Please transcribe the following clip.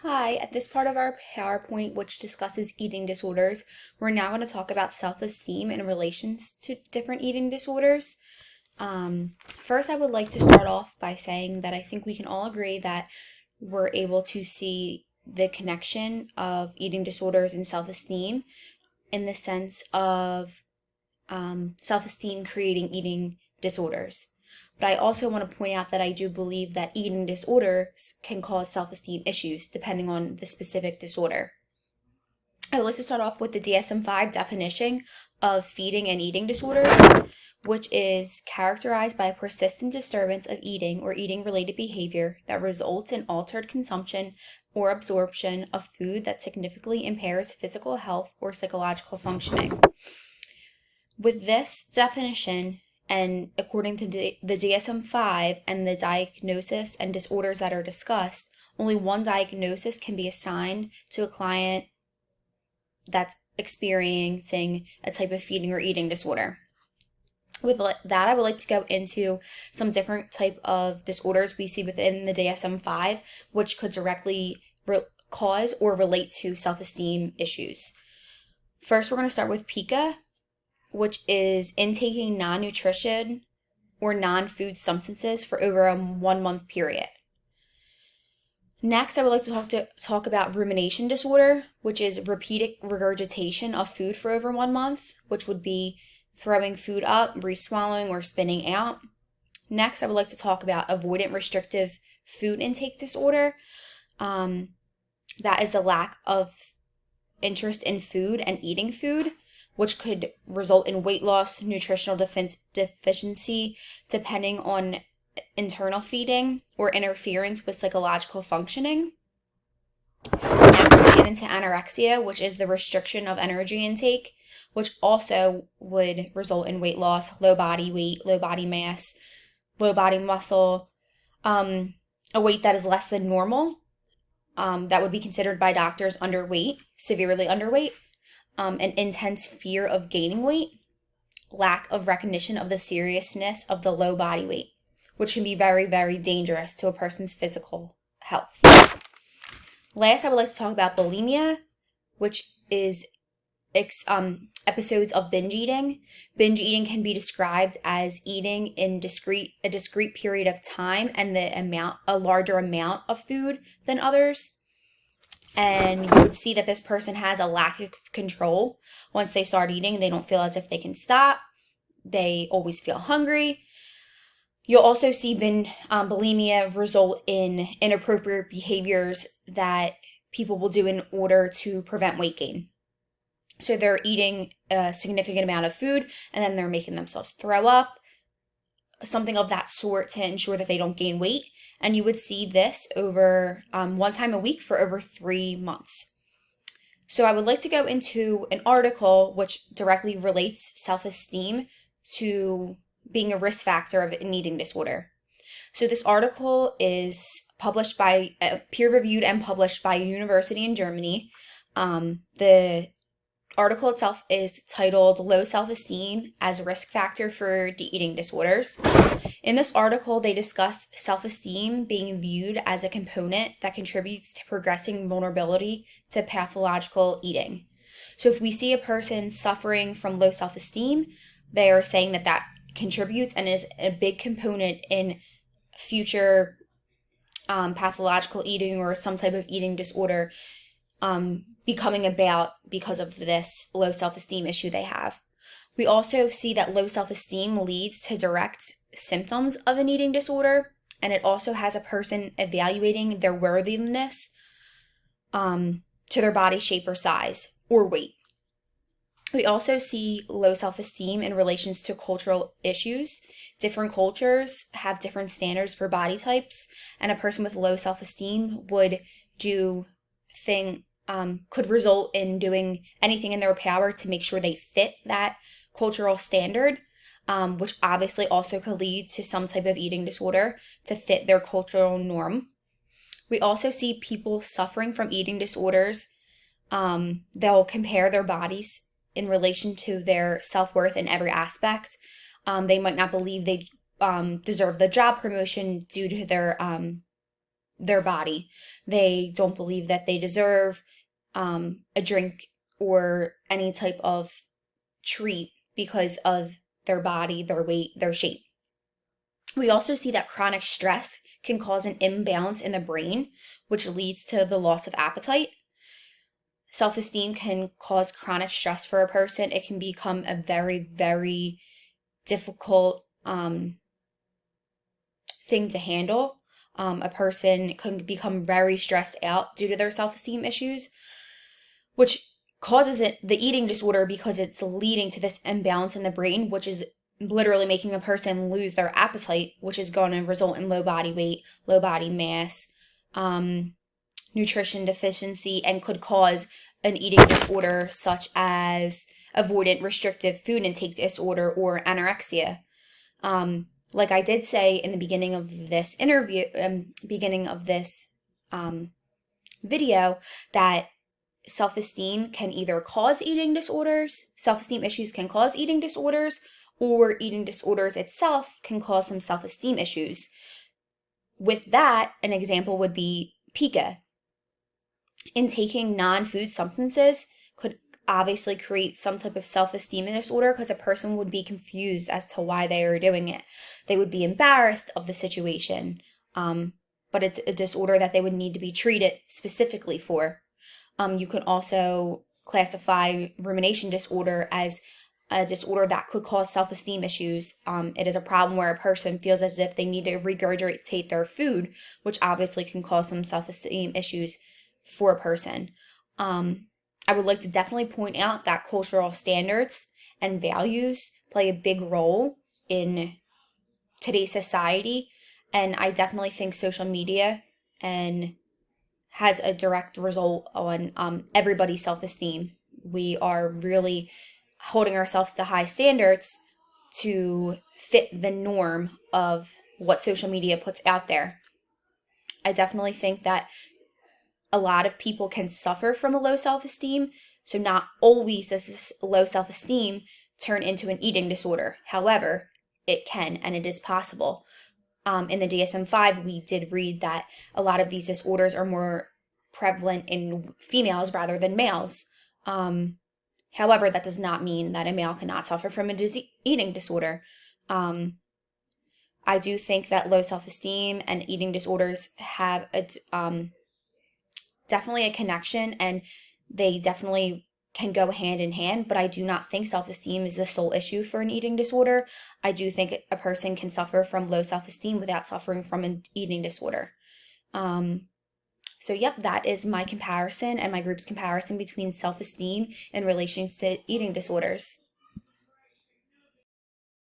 Hi, at this part of our PowerPoint, which discusses eating disorders, we're now going to talk about self-esteem in relations to different eating disorders. First, I would like to start off by saying that I think we can all agree that we're able to see the connection of eating disorders and self-esteem in the sense of self-esteem creating eating disorders. But I also want to point out that I do believe that eating disorders can cause self-esteem issues depending on the specific disorder. I would like to start off with the DSM-5 definition of feeding and eating disorders, which is characterized by a persistent disturbance of eating or eating-related behavior that results in altered consumption or absorption of food that significantly impairs physical health or psychological functioning. With this definition, and according to the DSM-5 and the diagnosis and disorders that are discussed, only one diagnosis can be assigned to a client that's experiencing a type of feeding or eating disorder. With that, I would like to go into some different type of disorders we see within the DSM-5, which could directly cause or relate to self-esteem issues. First, we're going to start with Pica, which is intaking non-nutrition or non-food substances for over a 1 month period. Next, I would like to talk about rumination disorder, which is repeated regurgitation of food for over 1 month, which would be throwing food up, re-swallowing, or spitting out. Next, I would like to talk about avoidant restrictive food intake disorder. That is a lack of interest in food and eating food, which could result in weight loss, nutritional deficiency, depending on internal feeding or interference with psychological functioning. Next, we get into anorexia, which is the restriction of energy intake, which also would result in weight loss, low body weight, low body mass, low body muscle, a weight that is less than normal, that would be considered by doctors underweight, severely underweight. An intense fear of gaining weight, lack of recognition of the seriousness of the low body weight, which can be very, very dangerous to a person's physical health. Last, I would like to talk about bulimia, which is episodes of binge eating. Binge eating can be described as eating in a discrete period of time and a larger amount of food than others. And you would see that this person has a lack of control. Once they start eating, they don't feel as if they can stop. They always feel hungry. You'll also see bulimia result in inappropriate behaviors that people will do in order to prevent weight gain. So they're eating a significant amount of food, and then they're making themselves throw up, something of that sort to ensure that they don't gain weight. And you would see this over 1 time a week for over 3 months. So I would like to go into an article which directly relates self-esteem to being a risk factor of an eating disorder. So this article is published by, peer-reviewed and published by a university in Germany. The article itself is titled Low Self-Esteem as a Risk Factor for Eating Disorders. In this article, they discuss self-esteem being viewed as a component that contributes to progressing vulnerability to pathological eating. So if we see a person suffering from low self-esteem, they are saying that contributes and is a big component in future pathological eating or some type of eating disorder becoming about because of this low self-esteem issue they have. We also see that low self-esteem leads to direct symptoms of an eating disorder, and it also has a person evaluating their worthiness to their body shape or size or weight. We also see low self-esteem in relations to cultural issues. Different cultures have different standards for body types, and a person with low self-esteem could result in doing anything in their power to make sure they fit that cultural standard, which obviously also could lead to some type of eating disorder to fit their cultural norm. We also see people suffering from eating disorders. They'll compare their bodies in relation to their self-worth in every aspect. They might not believe they deserve the job promotion due to their body. They don't believe that they deserve a drink or any type of treat because of their body, their weight, their shape. We also see that chronic stress can cause an imbalance in the brain, which leads to the loss of appetite. Self-esteem can cause chronic stress for a person. It can become a very, very difficult thing to handle. A person can become very stressed out due to their self-esteem issues, which causes the eating disorder because it's leading to this imbalance in the brain, which is literally making a person lose their appetite, which is going to result in low body weight, low body mass, nutrition deficiency, and could cause an eating disorder such as avoidant restrictive food intake disorder or anorexia. Like I did say in the beginning of this video, that self-esteem can either cause eating disorders, self-esteem issues can cause eating disorders, or eating disorders itself can cause some self-esteem issues. With that, an example would be Pica. Intaking non-food substances could obviously create some type of self-esteem disorder because a person would be confused as to why they are doing it. They would be embarrassed of the situation, but it's a disorder that they would need to be treated specifically for. You can also classify rumination disorder as a disorder that could cause self-esteem issues. It is a problem where a person feels as if they need to regurgitate their food, which obviously can cause some self-esteem issues for a person. I would like to definitely point out that cultural standards and values play a big role in today's society, and I definitely think social media has a direct result on everybody's self-esteem. We are really holding ourselves to high standards to fit the norm of what social media puts out there. I definitely think that a lot of people can suffer from a low self-esteem, so not always does this low self-esteem turn into an eating disorder. However, it can, and it is possible. In the DSM-5, we did read that a lot of these disorders are more prevalent in females rather than males. However, that does not mean that a male cannot suffer from an eating disorder. I do think that low self-esteem and eating disorders have definitely a connection, and they definitely can go hand in hand, but I do not think self-esteem is the sole issue for an eating disorder. I do think a person can suffer from low self-esteem without suffering from an eating disorder. So yep, that is my comparison and my group's comparison between self-esteem in relation to eating disorders.